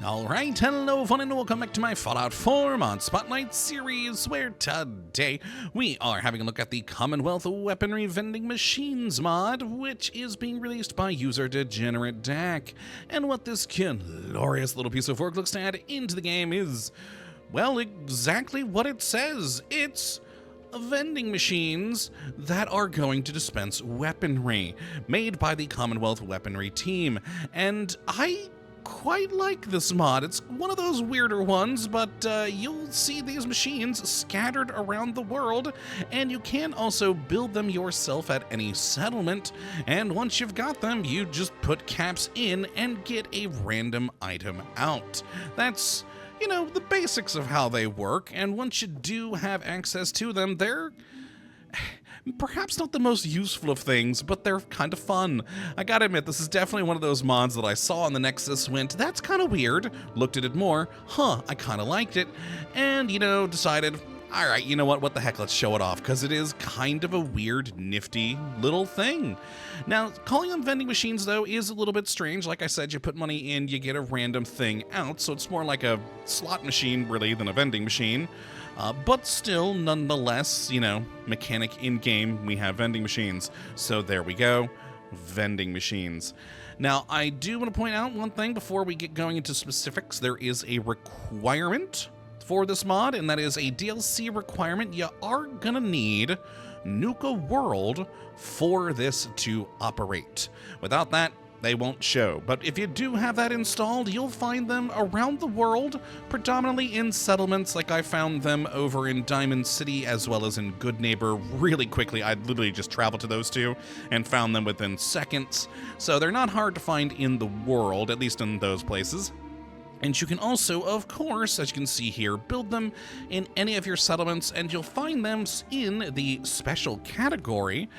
Alright, hello fun and welcome back to my Fallout 4 Mod Spotlight series, where today we are having a look at the Commonwealth Weaponry Vending Machines mod, which is being released by user Degenerate Dak. And what this glorious little piece of work looks to add into the game is, well, exactly what it says. It's vending machines that are going to dispense weaponry, made by the Commonwealth Weaponry team. And I quite like this mod. It's one of those weirder ones, but you'll see these machines scattered around the world, and you can also build them yourself at any settlement. And once you've got them, you just put caps in and get a random item out. That's, you know, the basics of how they work, and once you do have access to them, they're perhaps not the most useful of things, but they're kind of fun. I gotta admit, this is definitely one of those mods that I saw on the Nexus, went, that's kind of weird, looked at it more, I kind of liked it, and, you know, decided, alright, you know what the heck, let's show it off, because it is kind of a weird, nifty little thing. Now, calling them vending machines, though, is a little bit strange. Like I said, you put money in, you get a random thing out, so it's more like a slot machine, really, than a vending machine. But still, nonetheless, you know, mechanic in-game, we have vending machines. So there we go, vending machines. Now, I do want to point out one thing before we get going into specifics. There is a requirement for this mod, and that is a DLC requirement. You are gonna need Nuka World for this to operate. Without that, they won't show. But if you do have that installed, you'll find them around the world, predominantly in settlements. Like I found them over in Diamond City as well as in Good Neighbor really quickly. I literally just traveled to those two and found them within seconds. So they're not hard to find in the world, at least in those places. And you can also, of course, as you can see here, build them in any of your settlements, and you'll find them in the special category.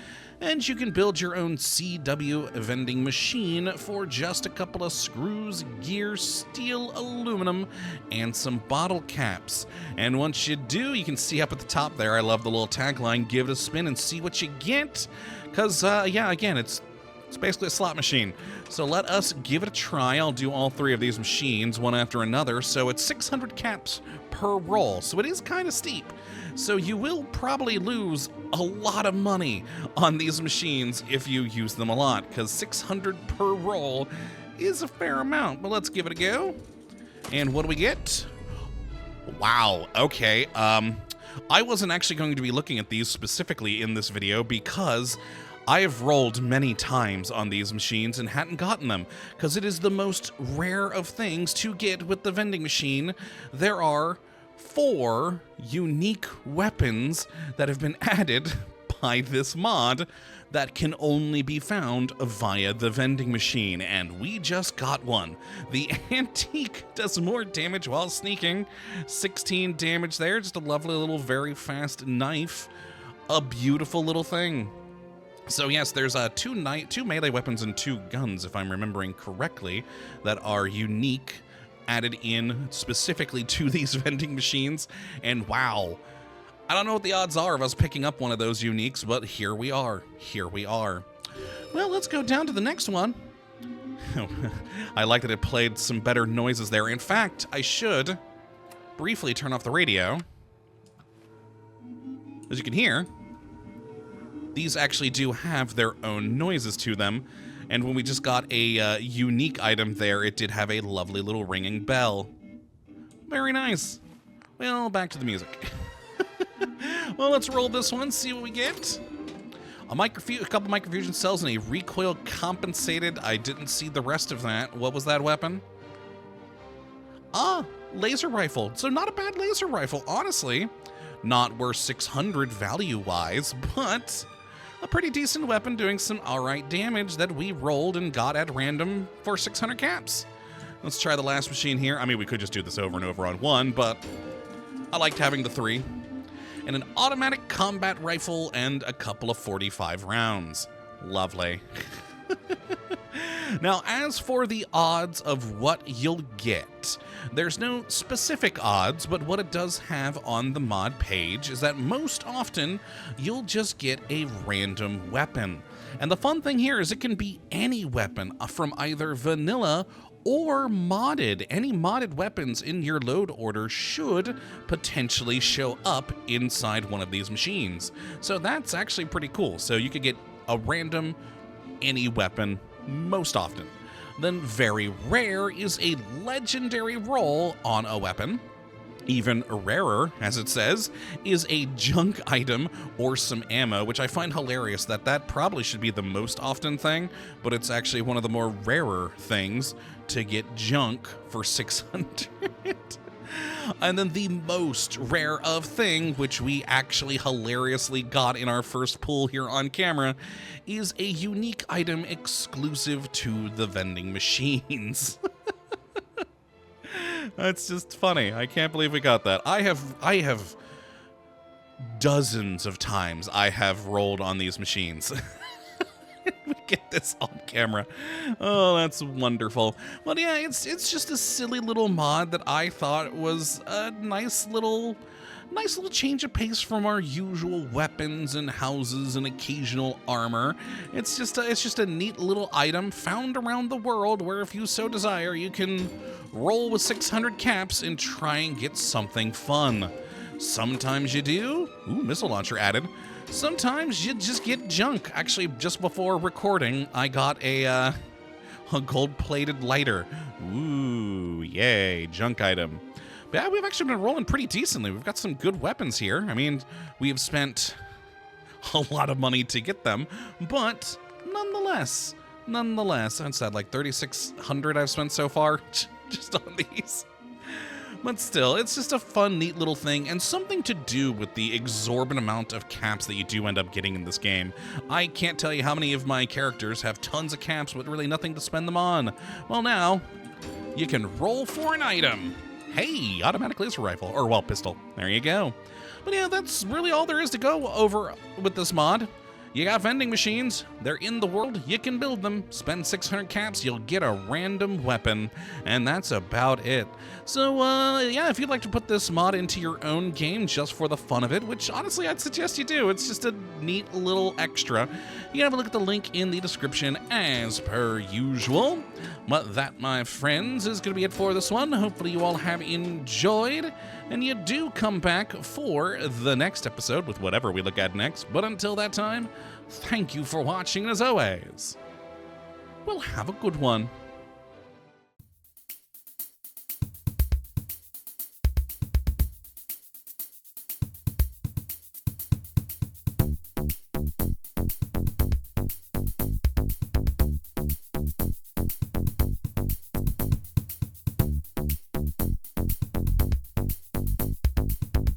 And you can build your own CW vending machine for just a couple of screws, gear, steel, aluminum, and some bottle caps. And once you do, you can see up at the top there, I love the little tagline, give it a spin and see what you get. Because, yeah, again, it's basically a slot machine. So let us give it a try. I'll do all three of these machines, one after another. So it's 600 caps per roll. So it is kind of steep. So you will probably lose a lot of money on these machines if you use them a lot, because 600 per roll is a fair amount. But let's give it a go. And what do we get? Wow, okay. I wasn't actually going to be looking at these specifically in this video because I have rolled many times on these machines and hadn't gotten them, because it is the most rare of things to get with the vending machine. There are 4 unique weapons that have been added by this mod that can only be found via the vending machine, and we just got one. The Antique does more damage while sneaking. 16 damage there, just a lovely little very fast knife. A beautiful little thing. So yes, there's two melee weapons and 2 guns, if I'm remembering correctly, that are unique, added in specifically to these vending machines. And wow, I don't know what the odds are of us picking up one of those uniques, but here we are. Here we are. Well, let's go down to the next one. I like that it played some better noises there. In fact, I should briefly turn off the radio. As you can hear, these actually do have their own noises to them, and when we just got a unique item there, it did have a lovely little ringing bell. Very nice. Well, back to the music. Well, let's roll this one, see what we get. A couple microfusion cells and a recoil compensated. I didn't see the rest of that. What was that weapon? Laser rifle. So not a bad laser rifle, honestly. Not worth 600 value-wise, but a pretty decent weapon doing some alright damage that we rolled and got at random for 600 caps. Let's try the last machine here. I mean, we could just do this over and over on one, but I liked having the 3. And an automatic combat rifle and a couple of 45 rounds. Lovely. Now, as for the odds of what you'll get, there's no specific odds, but what it does have on the mod page is that most often you'll just get a random weapon. And the fun thing here is it can be any weapon from either vanilla or modded. Any modded weapons in your load order should potentially show up inside one of these machines. So that's actually pretty cool. So you could get a random any weapon most often. Then very rare is a legendary roll on a weapon. Even rarer, as it says, is a junk item or some ammo, which I find hilarious that probably should be the most often thing, but it's actually one of the more rarer things to get junk for 600. And then the most rare of thing, which we actually hilariously got in our first pull here on camera, is a unique item exclusive to the vending machines. That's just funny. I can't believe we got that. I have dozens of times I have rolled on these machines. We get this on camera. Oh, that's wonderful. Well, yeah, it's just a silly little mod that I thought was a nice little change of pace from our usual weapons and houses and occasional armor. It's just a neat little item found around the world where, if you so desire, you can roll with 600 caps and try and get something fun. Sometimes you do. Ooh, missile launcher added. Sometimes you just get junk. Actually, just before recording, I got a gold-plated lighter. Ooh, yay, junk item. But yeah, we've actually been rolling pretty decently. We've got some good weapons here. I mean, we have spent a lot of money to get them, but nonetheless, I'd say like 3,600 I've spent so far just on these. But still, it's just a fun, neat little thing, and something to do with the exorbitant amount of caps that you do end up getting in this game. I can't tell you how many of my characters have tons of caps with really nothing to spend them on. Well, now, you can roll for an item. Hey, automatic laser rifle, or well, pistol. There you go. But yeah, that's really all there is to go over with this mod. You got vending machines, they're in the world, you can build them, spend 600 caps, you'll get a random weapon, and that's about it. So, yeah, if you'd like to put this mod into your own game just for the fun of it, which honestly I'd suggest you do, it's just a neat little extra, you can have a look at the link in the description as per usual. But that, my friends, is going to be it for this one. Hopefully you all have enjoyed, and you do come back for the next episode with whatever we look at next. But until that time, thank you for watching, and as always, well, have a good one.